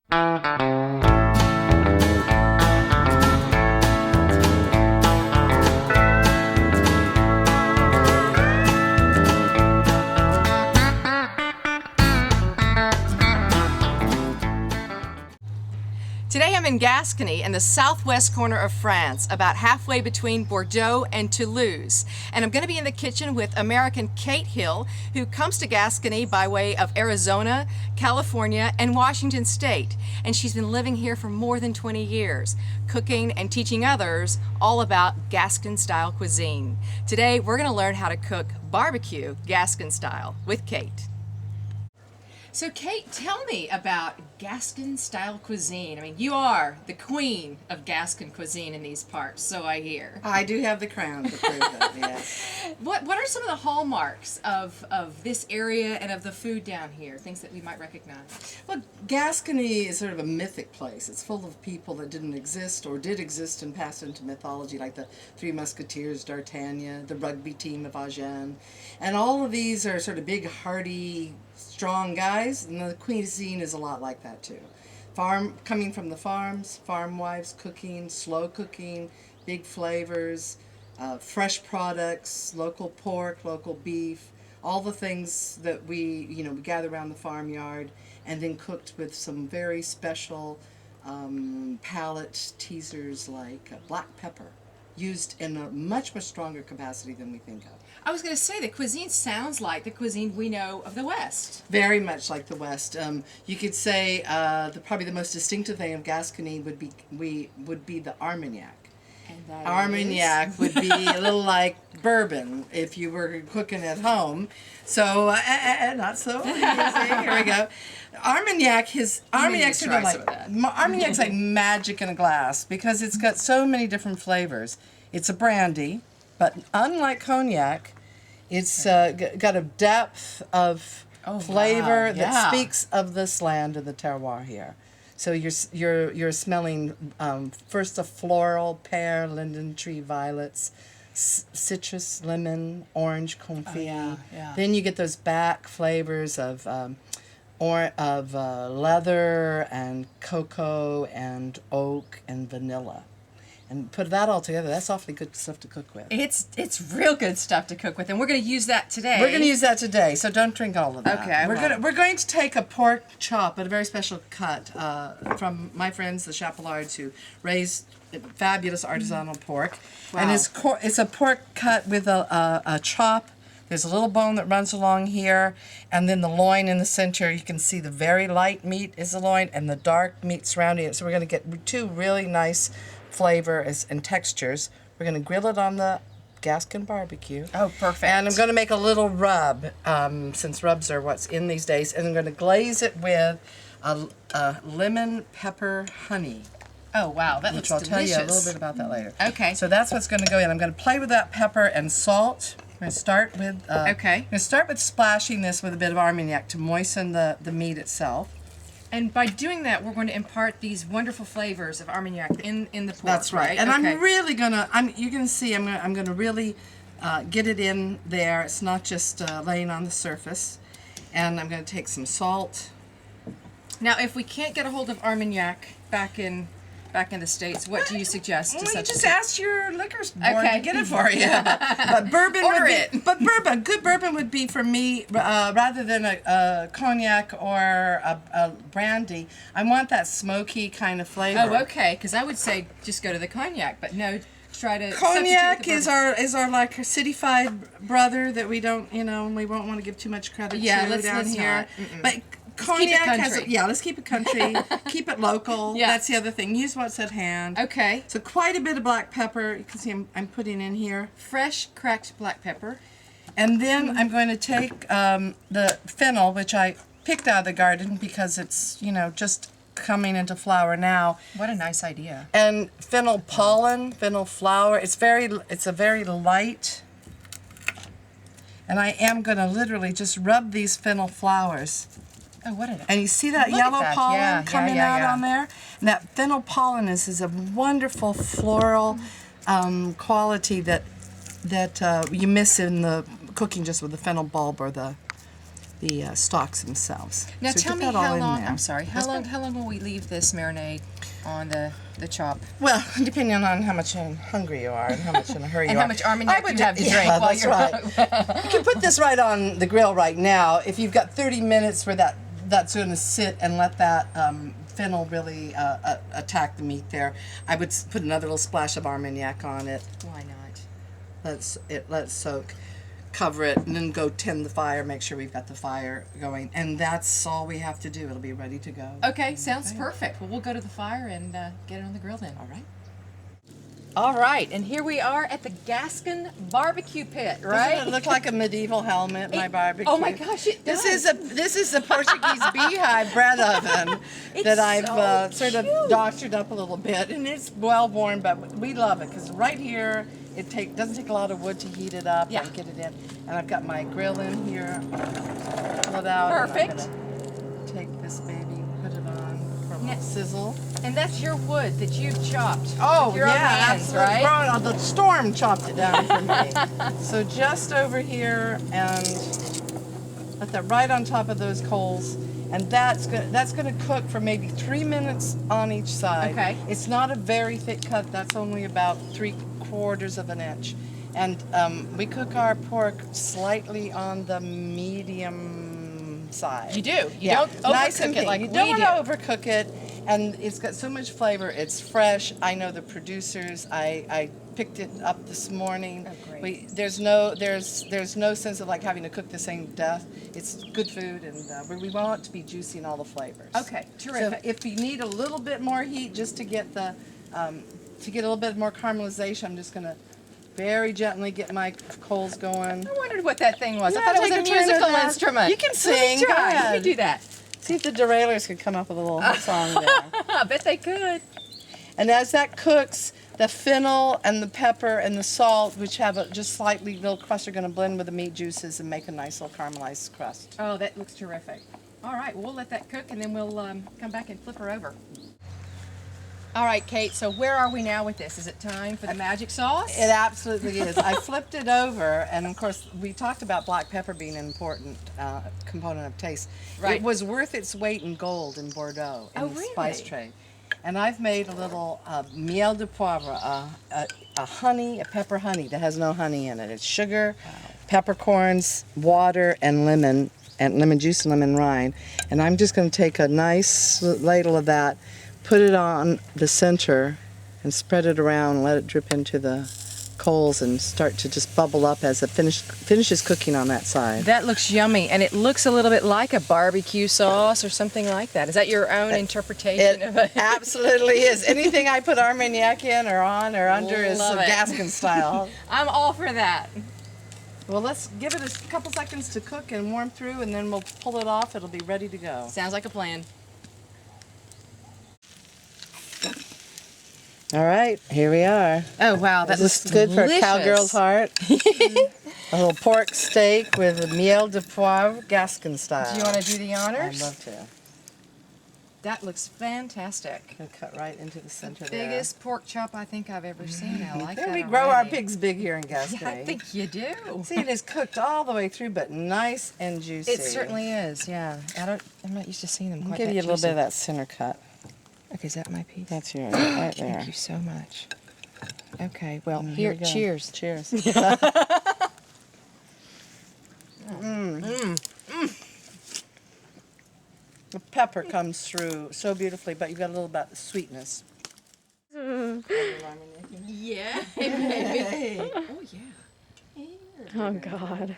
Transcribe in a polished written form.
Today I'm in Gascony in the southwest corner of France, about halfway between Bordeaux and Toulouse. And I'm going to be in the kitchen with American Kate Hill, who comes to Gascony by way of Arizona, California, and Washington State. And she's been living here for more than 20 years, cooking and teaching others all about Gascon-style cuisine. Today we're going to learn how to cook barbecue Gascon-style with Kate. So Kate, tell me about Gascon-style cuisine. I mean, you are the queen of Gascon cuisine in these parts, so I hear. I do have the crown to prove it, yes. What are some of the hallmarks of this area and of the food down here, things that we might recognize? Well, Gascony is sort of a mythic place. It's full of people that didn't exist or did exist and passed into mythology, like the Three Musketeers, D'Artagnan, the rugby team of Agen. And all of these are sort of big, hearty, strong guys, and the cuisine is a lot like that too. Coming from the farms, farm wives cooking, slow cooking, big flavors, fresh products, local pork, local beef, all the things that we gather around the farmyard, and then cooked with some very special palate teasers like black pepper, used in a much, much stronger capacity than we think of. I was going to say, the cuisine sounds like the cuisine we know of the West. Very much like the West. You could say probably the most distinctive thing of Gascony would be the Armagnac. And that Armagnac would be a little like bourbon if you were cooking at home. So not so easy. Here we go. Armagnac's like magic in a glass because it's got so many different flavors. It's a brandy, but unlike cognac, it's got a depth of flavor that speaks of this land and the terroir here. So you're smelling first the floral, pear, linden tree, violets, citrus, lemon, orange, confit. Then you get those back flavors of leather and cocoa and oak and vanilla. And put that all together, that's awfully good stuff to cook with. It's real good stuff to cook with, and we're going to use that today. We're going to use that today, so don't drink all of that. Okay. We're going to take a pork chop, but a very special cut from my friends, the Chapelards, who raise fabulous artisanal pork. Wow. And it's a pork cut with a chop. There's a little bone that runs along here, and then the loin in the center. You can see the very light meat is the loin, and the dark meat surrounding it. So we're going to get two really nice flavors and textures. We're going to grill it on the Gascon barbecue. Oh, perfect. And I'm going to make a little rub, since rubs are what's in these days, and I'm going to glaze it with a lemon pepper honey. Oh, wow, that looks delicious. Which I'll tell you a little bit about that later. Okay. So that's what's going to go in. I'm going to play with that pepper and salt. I'm going to start with I'm going to start with splashing this with a bit of Armagnac to moisten the meat itself. And by doing that, we're going to impart these wonderful flavors of Armagnac in the pork. That's right. And okay. I'm really gonna. You can see I'm gonna really get it in there. It's not just laying on the surface. And I'm gonna take some salt. Now, if we can't get a hold of Armagnac back in the States, what do you suggest? Well, you just ask your liquor board to get it for you. But bourbon good bourbon would be for me, rather than a cognac or a brandy. I want that smoky kind of flavor. Oh, okay, because I would say just go to the cognac, but no, try to cognac is our like cityfied brother that we don't, we won't want to give too much credit to down here. But cognac let's keep it country. Keep it local. Yeah. That's the other thing. Use what's at hand. Okay. So quite a bit of black pepper. You can see I'm putting in here. Fresh cracked black pepper. And then I'm going to take the fennel, which I picked out of the garden because it's, just coming into flower now. What a nice idea. And fennel pollen, fennel flower. It's a very light. And I am going to literally just rub these fennel flowers. Oh, what an... And you see that yellow pollen coming out on there? And that fennel pollen is a wonderful floral quality that you miss in the cooking just with the fennel bulb or the stalks themselves. Now So tell get me that all how in long, there. I'm sorry, how long will we leave this marinade on the chop? Well, depending on how much hungry you are and how much in a hurry And you how are. much Armagnac you have to drink yeah, while that's you're right. You can put this right on the grill right now. If you've got 30 minutes where that's going to sit and let that fennel really attack the meat there, I would put another little splash of Armagnac on it. Why not? Let it soak. Cover it, and then go tend the fire, make sure we've got the fire going, and that's all we have to do. It'll be ready to go. Okay, sounds perfect. Well, we'll go to the fire and get it on the grill then. All right. All right, and here we are at the Gascon barbecue pit, right? Doesn't it look like a medieval helmet, my barbecue? Oh my gosh, it does. This is a Portuguese beehive bread oven that I've sort of doctored up a little bit, and it's well worn, but we love it because right here it doesn't take a lot of wood to heat it up and get it in. And I've got my grill in here. Pull it out. Perfect. And I'm gonna take this baby, put it on for a little sizzle. And that's your wood that you've chopped. Oh, with your own hands, absolutely. right? The storm chopped it down for me. So just over here, and let that right on top of those coals, and that's gonna cook for maybe 3 minutes on each side. Okay. It's not a very thick cut. That's only about 3/4 of an inch, and we cook our pork slightly on the medium side. You do. You Yeah. don't Nice and overcook it pink. like you we don't do. want to overcook it, and it's got so much flavor. It's fresh. I know the producers. I picked it up this morning. Oh, great. There's no sense of like having to cook this thing to death. It's good food, and we want it to be juicy in all the flavors. Okay, terrific. So if you need a little bit more heat, just to get the to get a little bit more caramelization, I'm just gonna very gently get my coals going. I wondered what that thing was. I Yeah, thought it was take a a turn at musical that. instrument. You can Let me sing. Go try. Let me ahead. do that. See if the derailers could come up with a little song there. I bet they could. And as that cooks, the fennel and the pepper and the salt, which have a just slightly little crust, are going to blend with the meat juices and make a nice little caramelized crust. Oh, that looks terrific. All right, well, we'll let that cook and then we'll come back and flip her over. All right, Kate, so where are we now with this? Is it time for the magic sauce? It absolutely is. I flipped it over, and of course, we talked about black pepper being an important component of taste. Right. It was worth its weight in gold in Bordeaux in Oh, the spice really? trade. And I've made a little miel de poivre, a pepper honey that has no honey in it. It's sugar, peppercorns, water, and lemon juice and lemon rind. And I'm just going to take a nice ladle of that, put it on the center, and spread it around and let it drip into the coals and start to just bubble up as it finishes cooking on that side. That looks yummy, and it looks a little bit like a barbecue sauce or something like that. Is that your own interpretation of it? Absolutely is. Anything I put Armagnac in or on or under is Love it. Gascon style. I'm all for that. Well, let's give it a couple seconds to cook and warm through, and then we'll pull it off. It'll be ready to go. Sounds like a plan. All right, here we are. Oh, wow, that This looks is good for a delicious. cowgirl's heart. A little pork steak with miel de poivre, Gascon style. Do you want to do the I'd honors? love to. That looks fantastic. Gonna cut right into the center there. Biggest pork chop I think I've ever seen. I like Yeah, that we grow our already. pigs big here in Gascony. Yeah, I think you do. See, it is cooked all the way through, but nice and juicy. It certainly is, yeah. I'm not used to seeing them I'll quite give that you a little juicy. bit of that center cut. Okay, is that my piece? That's yours, right there. Thank you so much. Okay, well, Here here, we go. cheers. Cheers. The pepper comes through so beautifully, but you've got a little bit of sweetness. Yeah. Oh, yeah. Oh, God.